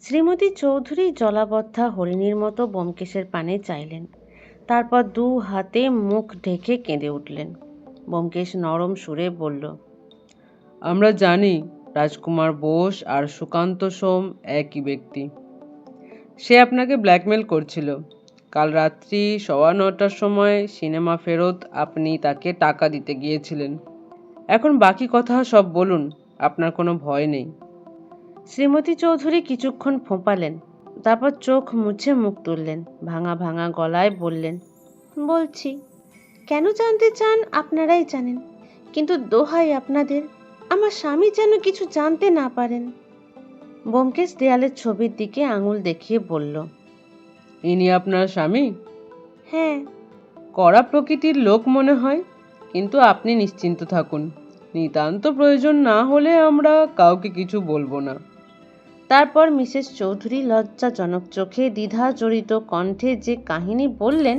শ্রীমতী চৌধুরী জলাবদ্ধা হরিণীর মতো ব্যোমকেশের পানে চাইলেন। তারপর দু হাতে মুখ ঢেকে কেঁদে উঠলেন। ব্যোমকেশ নরম সুরে বলল, আমরা জানি রাজকুমার বোস আর সুকান্ত সোম একই ব্যক্তি। সে আপনাকে ব্ল্যাকমেল করছিল। কাল রাত্রি 9:15টার সময় সিনেমা ফেরত আপনি তাকে টাকা দিতে গিয়েছিলেন। এখন বাকি কথা সব বলুন, আপনার কোনো ভয় নেই। শ্রীমতী চৌধুরী কিছুক্ষণ ফোঁপালেন, তারপর চোখ মুছে মুখ তুললেন, ভাঙা ভাঙা গলায় বললেন, বলছি। কেন জানতে চান আপনারাই জানেন, কিন্তু দোহাই আপনাদের, আমার স্বামী যেন কিছু জানতে না পারেন। ব্যোমকেশ দেয়ালের ছবির দিকে আঙুল দেখিয়ে বলল, ইনি আপনার স্বামী? হ্যাঁ। কড়া প্রকৃতির লোক মনে হয়, কিন্তু আপনি নিশ্চিন্ত থাকুন। নিতান্ত প্রয়োজন না হলে আমরা কাউকে কিছু বলবো না। তারপর মিসেস চৌধুরী লজ্জাজনক চোখে দ্বিধা জড়িত কণ্ঠে যে কাহিনী বললেন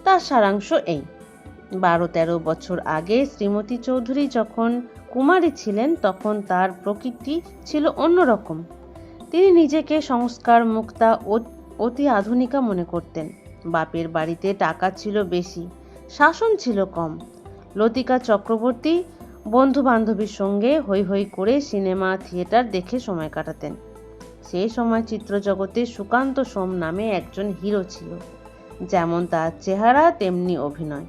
তার সারাংশ এই। 12-13 বছর আগে শ্রীমতী চৌধুরী যখন কুমারী ছিলেন তখন তার প্রকৃতি ছিল অন্যরকম। তিনি নিজেকে সংস্কার মুক্তা ও অতি আধুনিকা মনে করতেন। বাপের বাড়িতে টাকা ছিল বেশি, শাসন ছিল কম। লতিকা চক্রবর্তী বন্ধু বান্ধবীর সঙ্গে হৈ হৈ করে সিনেমা থিয়েটার দেখে সময় কাটাতেন। সেই সময় চিত্রজগতে সুকান্ত সোম নামে একজন হিরো ছিল, যেমন তার চেহারা তেমনি অভিনয়।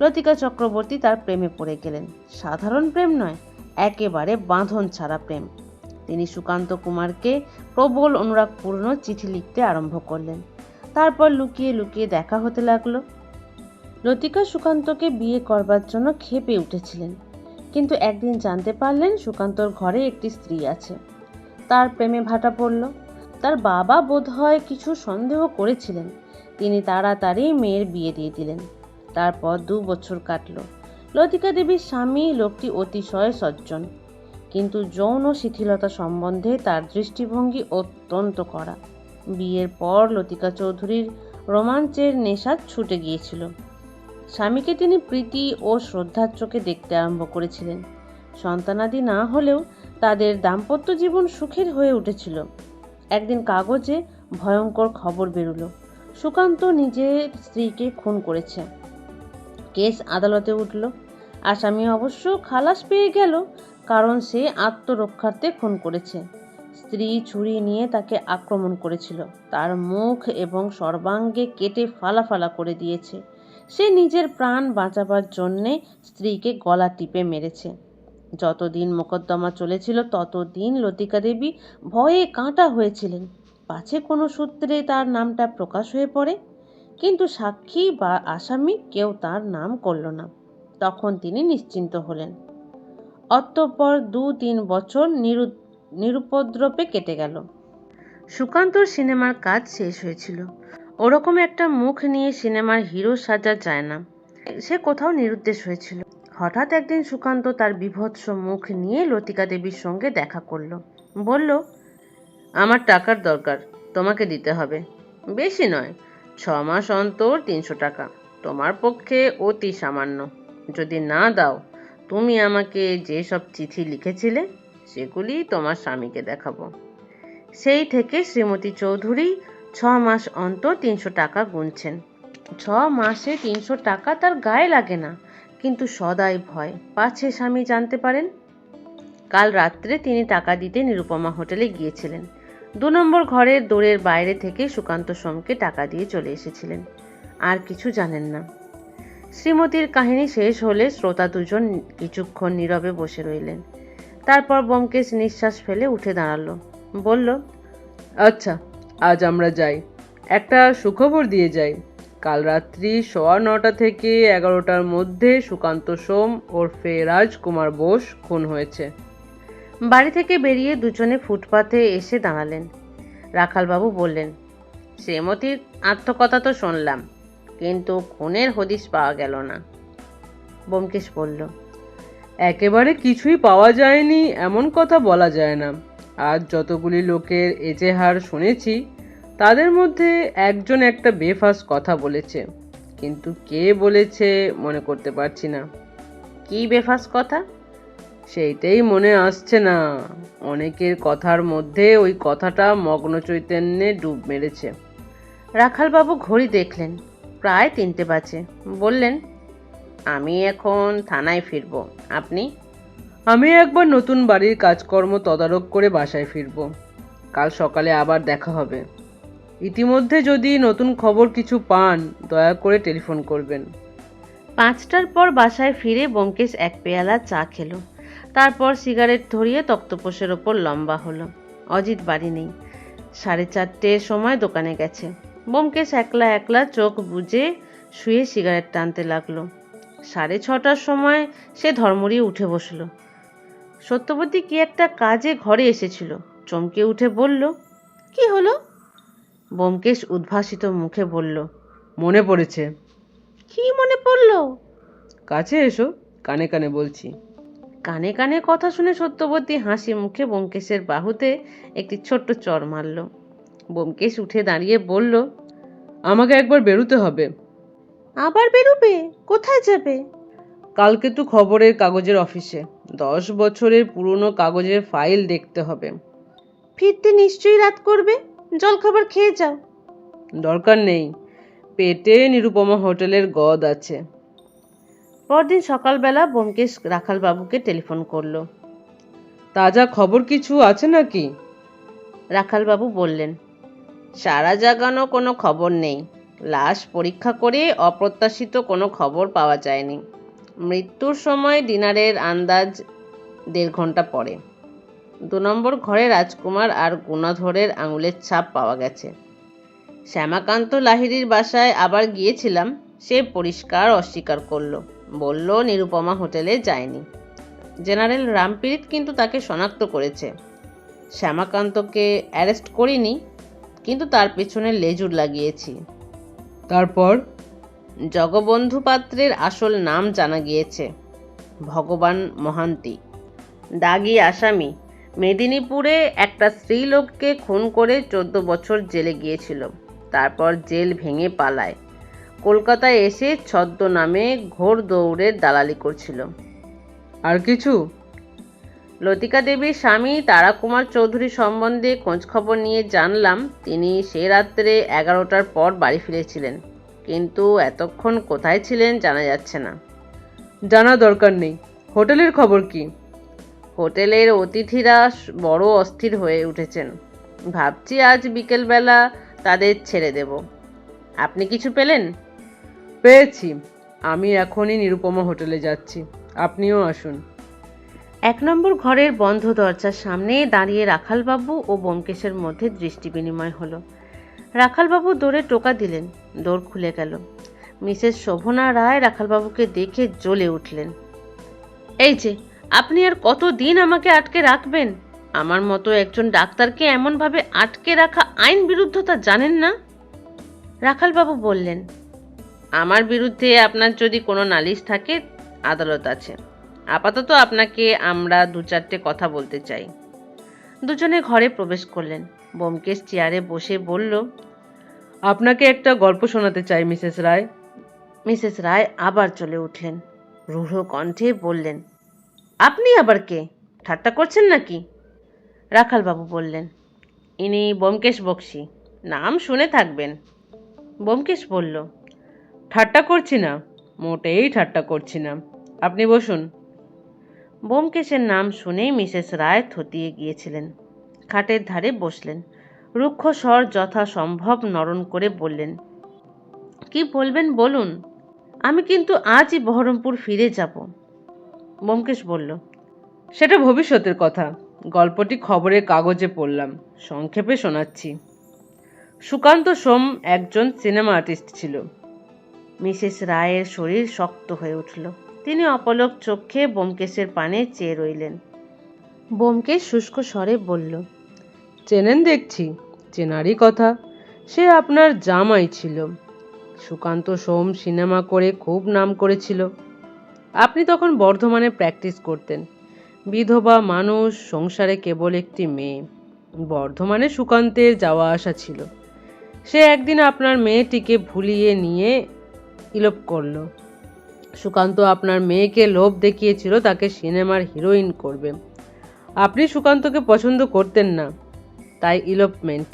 লতিকা চক্রবর্তী তার প্রেমে পড়ে গেলেন। সাধারণ প্রেম নয়, একেবারে বাঁধন ছাড়া প্রেম। তিনি সুকান্ত কুমারকে প্রবল অনুরাগপূর্ণ চিঠি লিখতে আরম্ভ করলেন। তারপর লুকিয়ে লুকিয়ে দেখা হতে লাগলো। লতিকা সুকান্তকে বিয়ে করবার জন্য ক্ষেপে উঠেছিলেন, কিন্তু একদিন জানতে পারলেন সুকান্তর ঘরে একটি স্ত্রী আছে। তার প্রেমে ভাটা পড়ল। তার বাবা বোধহয় কিছু সন্দেহ করেছিলেন। তিনি তাড়াতাড়ি মেয়ের বিয়ে দিয়ে দিলেন। তারপর 2 বছর কাটল। লতিকা দেবীর স্বামী লোকটি অতিশয় সজ্জন, কিন্তু যৌন শিথিলতা সম্বন্ধে তার দৃষ্টিভঙ্গি অত্যন্ত কড়া। বিয়ের পর লতিকা চৌধুরীর রোমাঞ্চের নেশা ছুটে গিয়েছিল। স্বামীকে তিনি প্রীতি ও শ্রদ্ধার চোখে দেখতে আরম্ভ করেছিলেন। সন্তানাদি না হলেও তাদের দাম্পত্য জীবন সুখের হয়ে উঠেছিল। একদিন কাগজে ভয়ঙ্কর খবর বেরুলো, সুকান্ত নিজের স্ত্রীকে খুন করেছে। কেস আদালতে উঠল। আসামি অবশ্য খালাস পেয়ে গেল, কারণ সে আত্মরক্ষার্থে খুন করেছে। স্ত্রী ছুরি নিয়ে তাকে আক্রমণ করেছিল, তার মুখ এবং সর্বাঙ্গে কেটে ফালা ফালা করে দিয়েছে। সে নিজের প্রাণ বাঁচাবার জন্যে স্ত্রীকে গলা টিপে মেরেছে। যতদিন মোকদ্দমা চলেছিল ততদিন লতিকা দেবী ভয়ে কাঁটা হয়েছিলেন, পাছে কোনো সূত্রে তার নামটা প্রকাশ হয়ে পড়ে। কিন্তু সাক্ষী বা আসামি কেউ তার নাম করল না। তখন তিনি নিশ্চিন্ত হলেন। অতঃপর 2-3 বছর নিরুপদ্রবে কেটে গেল। সুকান্তর সিনেমার কাজ শেষ হয়েছিল। ওরকম একটা মুখ নিয়ে সিনেমার হিরো সাজা যায় না। সে কোথাও নিরুদ্দেশ হয়েছিল। হঠাৎ একদিন সুকান্ত তার বিভৎস মুখ নিয়ে লতিকা দেবীর সঙ্গে দেখা করল। বলল, আমার টাকার দরকার, তোমাকে দিতে হবে। বেশি নয়, 6 মাস অন্তর 300 টাকা। তোমার পক্ষে অতি সামান্য। যদি না দাও, তুমি আমাকে যে সব চিঠি লিখেছিলে সেগুলি তোমার স্বামীকে দেখাবো। সেই থেকে শ্রীমতী চৌধুরী 6 মাস অন্তর 300 টাকা গুনছেন। 6 মাসে 300 টাকা তার গায়ে লাগে না, কিন্তু সদাই ভয়, পাছে স্বামী জানতে পারেন। কাল রাত্রে তিনি টাকা দিতে নিরুপমা হোটেলে গিয়েছিলেন। 2 নম্বর ঘরের দোরের বাইরে থেকে সুকান্ত সোমকে টাকা দিয়ে চলে এসেছিলেন। আর কিছু জানেন না। শ্রীমতীর কাহিনী শেষ হলে শ্রোতা দুজন কিছুক্ষণ নীরবে বসে রইলেন। তারপর ব্যোমকেশ নিঃশ্বাস ফেলে উঠে দাঁড়ালো, বলল, আচ্ছা, আজ আমরা যাই। একটা সুখবর দিয়ে যাই। কাল রাত্রি 9:15 থেকে 11টার মধ্যে সুকান্ত সোম ওরফে রাজকুমার বোস খুন হয়েছে। বাড়ি থেকে বেরিয়ে দুজনে ফুটপাথে এসে দাঁড়ালেন। রাখালবাবু বললেন, শ্রীমতীর আত্মকথা তো শুনলাম, কিন্তু খুনের হদিশ পাওয়া গেল না। ব্যোমকেশ বলল, একেবারে কিছুই পাওয়া যায়নি এমন কথা বলা যায় না। আজ যতগুলি লোকের এজেহার শুনেছি, তাদের মধ্যে একজন একটা বেফাঁস কথা বলেছে, কিন্তু কে বলেছে মনে করতে পারছি না। কি বেফাঁস কথা? সেইটাই মনে আসছে না। অনেকের কথার মধ্যে ওই কথাটা মগ্ন চৈতন্যে ডুব মেরেছে। রাখালবাবু ঘড়ি দেখলেন, প্রায় 3টে বাজে। বললেন, আমি এখন থানায় ফিরবো, আপনি? আমি একবার নতুন বাড়ির কাজকর্ম তদারক করে বাসায় ফিরব। কাল সকালে আবার দেখা হবে। ইতিমধ্যে যদি নতুন খবর কিছু পান দয়া করে টেলিফোন করবেন। 5টার পর বাসায় ফিরে ব্যোমকেশ 1 পেয়ালা চা খেলো। তারপর সিগারেট ধরিয়ে তক্তপোষের ওপর লম্বা হলো। অজিত বাড়ি নেই। 4:30টের সময় দোকানে গেছে। ব্যোমকেশ একলা একলা চোখ বুজে শুয়ে সিগারেট টানতে লাগলো। 6:30টার সময় সে ধর্মরিয়ে উঠে বসলো। সত্যবতী কি একটা কাজে ঘরে এসেছিল। চমকে উঠে বলল, কি হলো? ব্যোমকেশ উদ্ভাসিত মুখে বলল, মনে পড়েছে। কি মনে পড়লো? কাছে এসো, কানে কানে বলছি। কানে কানে কথা শুনে সত্যবতী হাসি মুখে ব্যোমকেশের বাহুতে একটি ছোট্ট চড় মারল। ব্যোমকেশ উঠে দাঁড়িয়ে বলল, আমাকে একবার বেরোতে হবে। আবার বেরোবে? কোথায় যাবে? কালকে তো খবরের কাগজের অফিসে 10 বছরের পুরনো কাগজের ফাইল দেখতে হবে। ফিরতে নিশ্চয়ই রাত করবে, জলখাবার খেয়ে যাও। দরকার নেই, পেটে নিরুপমা হোটেলের গদ আছে। পরদিন সকালবেলা ব্যোমকেশ রাখালবাবুকে টেলিফোন করলো। তাজা খবর কিছু আছে নাকি? রাখালবাবু বললেন, সারা জাগানো কোনো খবর নেই। লাশ পরীক্ষা করে অপ্রত্যাশিত কোনো খবর পাওয়া যায়নি। মৃত্যুর সময় ডিনারের আন্দাজ 1.5 ঘন্টা পরে। 2 নম্বর ঘরে রাজকুমার আর গুণাধরের আঙুলের ছাপ পাওয়া গেছে। শ্যামাকান্ত লাহিড়ীর বাসায় আবার গিয়েছিলাম, সে পরিষ্কার অস্বীকার করলো। বলল নিরুপমা হোটেলে যায়নি। জেনারেল রামপীড়িত কিন্তু তাকে শনাক্ত করেছে। শ্যামাকান্তকে অ্যারেস্ট করিনি, কিন্তু তার পেছনে লেজুর লাগিয়েছি। তারপর? জগবন্ধু পাত্রের আসল নাম জানা গিয়েছে, ভগবান মহান্তি। দাগী আসামি। মেদিনীপুরে একটা স্ত্রীলোককে খুন করে 14 বছর জেলে গিয়েছিল। তারপর জেল ভেঙে পালায়। কলকাতায় এসে ছদ্মনামে ঘোর দৌড়ের দালালি করছিল। আর কিছু? লতিকা দেবীর স্বামী তারাকুমার চৌধুরী সম্বন্ধে খোঁজখবর নিয়ে জানলাম তিনি সে রাত্রে 11টার পর বাড়ি ফিরেছিলেন, কিন্তু এতক্ষণ কোথায় ছিলেন জানা যাচ্ছে না। জানা দরকার নেই। হোটেলের খবর কি? হোটেলের অতিথিরা বড় অস্থির হয়ে উঠেছেন। ভাবছি আজ বিকেলবেলা তাদের ছেড়ে দেব। আপনি কিছু পেলেন? পেয়েছি। আমি এখনই নিরুপমা হোটেলে যাচ্ছি, আপনিও আসুন। 1 নম্বর ঘরের বন্ধ দরজার সামনে দাঁড়িয়ে রাখালবাবু ও ব্যোমকেশের মধ্যে দৃষ্টি বিনিময় হলো। রাখালবাবু দৌড়ে টোকা দিলেন, দৌড় খুলে গেল। মিসেস শোভনা রায় রাখালবাবুকে দেখে জ্বলে উঠলেন। এই যে, আপনি আর কতদিন আমাকে আটকে রাখবেন? আমার মতো একজন ডাক্তারকে এমনভাবে আটকে রাখা আইন বিরুদ্ধতা জানেন না? রাখালবাবু বললেন, আমার বিরুদ্ধে আপনার যদি কোনো নালিশ থাকে আদালত আছে। আপাতত আপনাকে আমরা 2-4টে কথা বলতে চাই। দুজনে ঘরে প্রবেশ করলেন। ব্যোমকেশ চেয়ারে বসে বলল, আপনাকে একটা গল্প শোনাতে চাই মিসেস রায়। মিসেস রায় আবার চলে উঠলেন। রূঢ় কণ্ঠে বললেন, আপনি আবার কে? ঠাট্টা করছেন নাকি? রাখালবাবু বললেন, ইনি ব্যোমকেশ বক্সী, নাম শুনে থাকবেন। ব্যোমকেশ বলল, ঠাট্টা করছি না, মোটেই ঠাট্টা করছি না। আপনি বসুন। ব্যোমকেশের নাম শুনেই মিসেস রায় থতিয়ে গিয়েছিলেন। খাটের ধারে বসলেন। রুক্ষ স্বর যথাসম্ভব নরম করে বললেন, কি বলবেন বলুন, আমি কিন্তু আজই বহরমপুর ফিরে যাব। ব্যোমকেশ বলল, সেটা ভবিষ্যতের কথা। গল্পটি খবরের কাগজে পড়লাম, সংক্ষেপে শোনাচ্ছি। সুকান্ত সোম একজন সিনেমা আর্টিস্ট ছিল। মিসেস রায়ের শরীর শক্ত হয়ে উঠল। তিনি অপলক চোখে ব্যোমকেশের পানে চেয়ে রইলেন। ব্যোমকেশ শুষ্ক স্বরে বলল, চেনেন দেখছি, চেনারই কথা। সে আপনার জামাই ছিল। সুকান্ত সোম সিনেমা করে খুব নাম করেছিল। আপনি তখন বর্ধমানে প্র্যাকটিস করতেন। বিধবা মানুষ, সংসারে কেবল একটি মেয়ে। বর্ধমানে সুকান্তের যাওয়া আসা ছিল। সে একদিন আপনার মেয়েটিকে ভুলিয়ে নিয়ে ইলোপ করল। সুকান্ত আপনার মেয়েকে লোভ দেখিয়েছিল তাকে সিনেমার হিরোইন করবে। আপনি সুকান্তকে পছন্দ করতেন না, তাই ইলোপমেন্ট।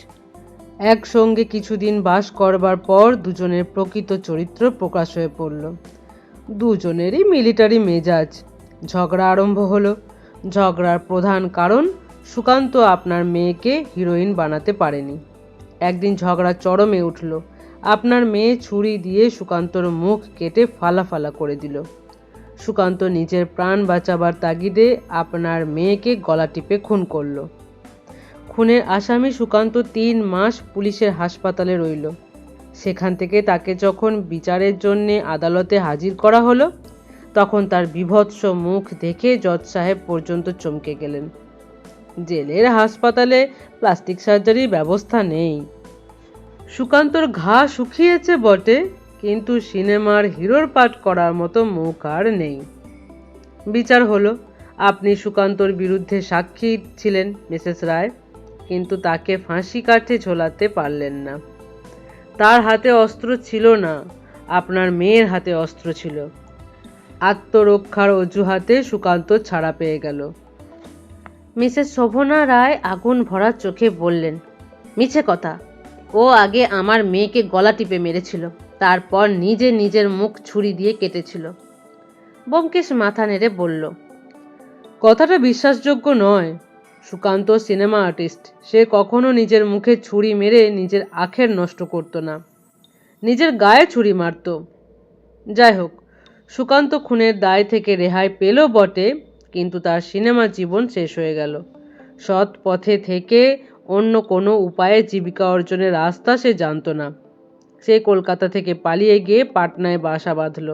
একসঙ্গে কিছুদিন বাস করবার পর দুজনের প্রকৃত চরিত্র প্রকাশ হয়ে পড়ল। দুজনেরই মিলিটারি মেজাজ। ঝগড়া আরম্ভ হলো। ঝগড়ার প্রধান কারণ সুকান্ত আপনার মেয়েকে হিরোইন বানাতে পারেনি। একদিন ঝগড়া চরমে উঠল। আপনার মেয়ে ছুরি দিয়ে সুকান্তর মুখ কেটে ফালা ফালা করে দিল। সুকান্ত নিজের প্রাণ বাঁচাবার তাগিদে আপনার মেয়েকে গলা টিপে খুন করল। খুনের আসামি সুকান্ত 3 মাস পুলিশের হাসপাতালে রইল। সেখান থেকে তাকে যখন বিচারের জন্যে আদালতে হাজির করা হলো, তখন তার বীভৎস মুখ দেখে জজ সাহেব পর্যন্ত চমকে গেলেন। জেলের হাসপাতালে প্লাস্টিক সার্জারির ব্যবস্থা নেই। সুকান্তর ঘা শুকিয়েছে বটে, কিন্তু সিনেমার হিরোর পাঠ করার মতো মুখ আর নেই। বিচার হলো। আপনি সুকান্তর বিরুদ্ধে সাক্ষী ছিলেন মিসেস রায়, কিন্তু তাকে ফাঁসি কাঠে ঝোলাতে পারলেন না। তার হাতে অস্ত্র ছিল না, আপনার মেয়ের হাতে অস্ত্র ছিল। আত্মরক্ষার অজুহাতে সুকান্ত ছাড়া পেয়ে গেল। মিসেস শোভনা রায় আগুন ভরা চোখে বললেন, মিছে কথা। ও আগে আমার মেয়েকে গলা টিপে মেরেছিল, তারপর নিজে নিজের মুখ ছুরি দিয়ে কেটেছিল। ব্যোমকেশ মাথা নেড়ে বলল, কথাটা বিশ্বাসযোগ্য নয়। Sukanta cinema artist. সে কখনো নিজের মুখে ছুরি মেরে নিজের আখের নষ্ট করত না, নিজের গায়ে ছুরি মারত। যাই হোক, সুকান্ত খুনের দায় থেকে রেহাই পেল বটে, কিন্তু তার সিনেমা জীবন শেষ হয়ে গেল। সৎ পথে থেকে অন্য কোনো উপায়ে জীবিকা অর্জনের রাস্তা সে জানত না। সে কলকাতা থেকে পালিয়ে গিয়ে পাটনায় বাসা বাঁধল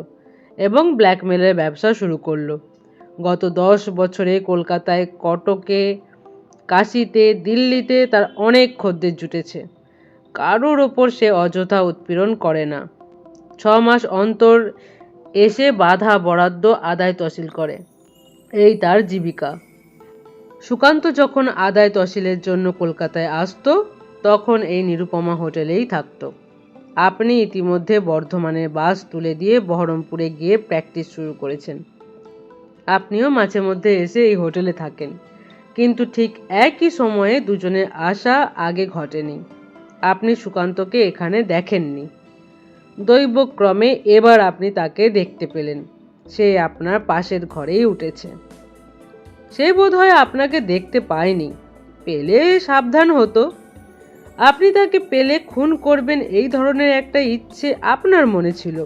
এবং ব্ল্যাকমেলের ব্যবসা শুরু করলো। গত 10 বছরে কলকাতায়, কটকে, কাশিতে, দিল্লিতে তার অনেক খদ্দের জুটেছে। কারোর ওপর সে অযথা উৎপীড়ন করে না। 6 মাস অন্তর এসে বাধা বরাদ্দ আদায় তহসিল করে। এই তার জীবিকা। সুকান্ত যখন আদায় তহসিলের জন্য কলকাতায় আসতো, তখন এই নিরুপমা হোটেলেই থাকতো। আপনি ইতিমধ্যে বর্ধমানের বাস তুলে দিয়ে বহরমপুরে গিয়ে প্র্যাকটিস শুরু করেছেন। আপনিও মাঝে মধ্যে এসে এই হোটেলে থাকেন, কিন্তু ঠিক একই সময়ে দুজনের আসা আগে ঘটেনি। আপনি সুকান্তকে এখানে দেখেননি। দৈবক্রমে এবার আপনি তাকে দেখতে পেলেন। সে আপনার পাশের ঘরেই উঠেছে। সে বোধহয় আপনাকে দেখতে পায়নি, পেলে সাবধান হতো। আপনি তাকে পেলে খুন করবেন এই ধরনের একটা ইচ্ছে আপনার মনে ছিল,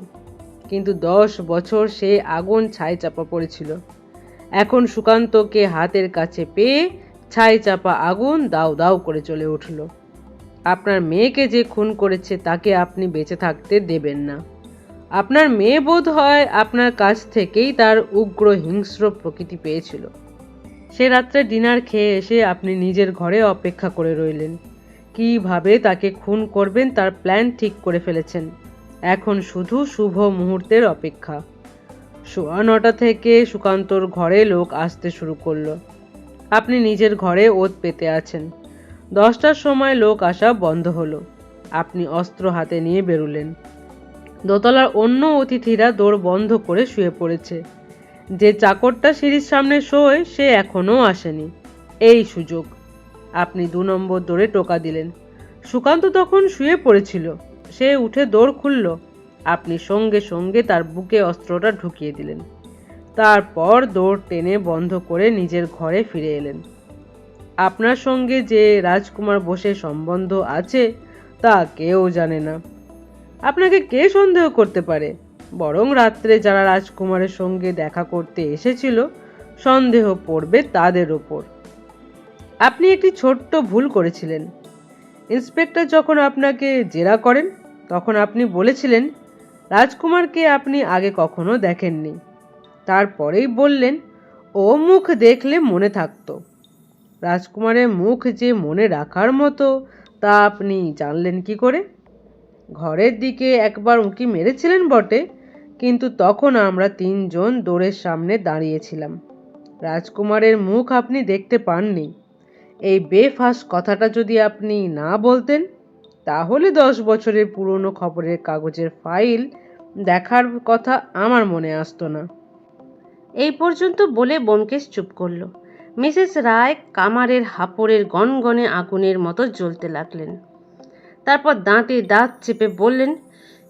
কিন্তু 10 বছর সে আগুন ছাই চাপা পড়েছিল। এখন সুকান্তকে হাতের কাছে পেয়ে ছাই চাপা আগুন দাউ দাউ করে জ্বলে উঠল। আপনার মেয়েকে যে খুন করেছে তাকে আপনি বেঁচে থাকতে দেবেন না। আপনার মেয়ে বোধ হয় আপনার কাছ থেকেই তার উগ্র হিংস্র প্রকৃতি পেয়েছিল। সে রাত্রে ডিনার খেয়ে এসে আপনি নিজের ঘরে অপেক্ষা করে রইলেন। কিভাবে তাকে খুন করবেন তার প্ল্যান ঠিক করে ফেলেছেন। এখন শুধু শুভ মুহূর্তের অপেক্ষা। 9:15 থেকে সুকান্তর ঘরে লোক আসতে শুরু করলো। আপনি নিজের ঘরে ওত পেতে আছেন। 10টার সময় লোক আসা বন্ধ হলো। আপনি অস্ত্র হাতে নিয়ে বেরুলেন। দোতলার অন্য অতিথিরা দোর বন্ধ করে শুয়ে পড়েছে। যে চাকরটা সিঁড়ির সামনে শোয় সে এখনো আসেনি। এই সুযোগ। আপনি 2 নম্বর দোরে টোকা দিলেন। সুকান্ত তখন শুয়ে পড়েছিল। সে উঠে দোর খুলল। আপনি সঙ্গে সঙ্গে তার বুকে অস্ত্রটা ঢুকিয়ে দিলেন। তারপর দোর টেনে বন্ধ করে নিজের ঘরে ফিরে এলেন। আপনার সঙ্গে যে রাজকুমার বোসের সম্বন্ধ আছে তা কেউ জানে না। আপনাকে কে সন্দেহ করতে পারে? বরং রাত্রে যারা রাজকুমারের সঙ্গে দেখা করতে এসেছিল সন্দেহ পড়বে তাদের ওপর। আপনি একটি ছোট্ট ভুল করেছিলেন। ইন্সপেক্টর যখন আপনাকে জেরা করেন তখন আপনি বলেছিলেন রাজকুমারকে আপনি আগে কখনো দেখেননি। তারপরেই বললেন ও মুখ দেখলে মনে থাকতো। রাজকুমারের মুখ যে মনে রাখার মতো তা আপনি জানলেন কি করে? ঘরের দিকে একবার উঁকি মেরেছিলেন বটে, কিন্তু তখন আমরা 3 জন দোরের সামনে দাঁড়িয়েছিলাম। রাজকুমারের মুখ আপনি দেখতে পাননি। এই বেফাঁস কথাটা যদি আপনি না বলতেন, তাহলে 10 বছরের পুরনো খবরের কাগজের ফাইল দেখার কথা আমার মনে আসতো না। এই পর্যন্ত বলে ব্যোমকেশ চুপ করল। মিসেস রায় কামারের হাঁপড়ের গনগনে আগুনের মতো জ্বলতে লাগলেন। তারপর দাঁতে দাঁত চেপে বললেন,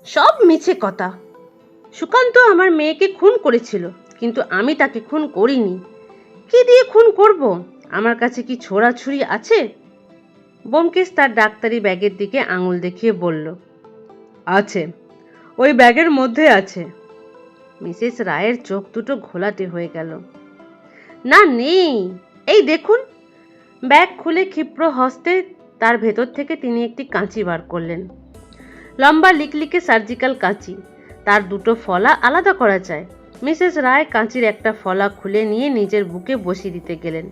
সব মিছে কথা। সুকান্ত আমার মেয়েকে খুন করেছিল, কিন্তু আমি তাকে খুন করিনি। কি দিয়ে খুন করব? আমার কাছে কি ছোড়াছুরি আছে? ব্যোমকেশ তার ডাক্তারি ব্যাগের দিকে আঙুল দেখিয়ে বলল, আছে, ওই ব্যাগের মধ্যে আছে। মিসেস রায়ের চোখ দুটো ঘোলাটে হয়ে গেল। না, নেই। এই দেখুন। ব্যাগ খুলে ক্ষিপ্র হস্তে তার ভেতর থেকে তিনি একটি কাঁচি বার করলেন। লম্বা লিকলিকে সার্জিক্যাল কাঁচি। তার দুটো ফলা আলাদা করা যায়। মিসেস রায় কাঁচির একটা ফলা খুলে নিয়ে নিজের বুকে বসিয়ে দিতে গেলেন,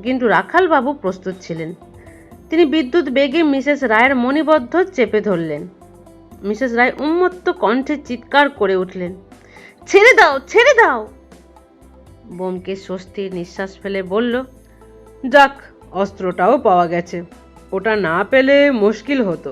কিন্তু রাখাল বাবু প্রস্তুত ছিলেন। তিনি বিদ্যুৎ বেগে মিসেস রায়ের মণিবদ্ধ চেপে ধরলেন। মিসেস রায় উন্মত্ত কণ্ঠে চিৎকার করে উঠলেন, ছেড়ে দাও, ছেড়ে দাও। ব্যোমকেশ স্বস্তির নিঃশ্বাস ফেলে বলল, যাক, অস্ত্রটাও পাওয়া গেছে। ওটা না পেলে মুশকিল হতো।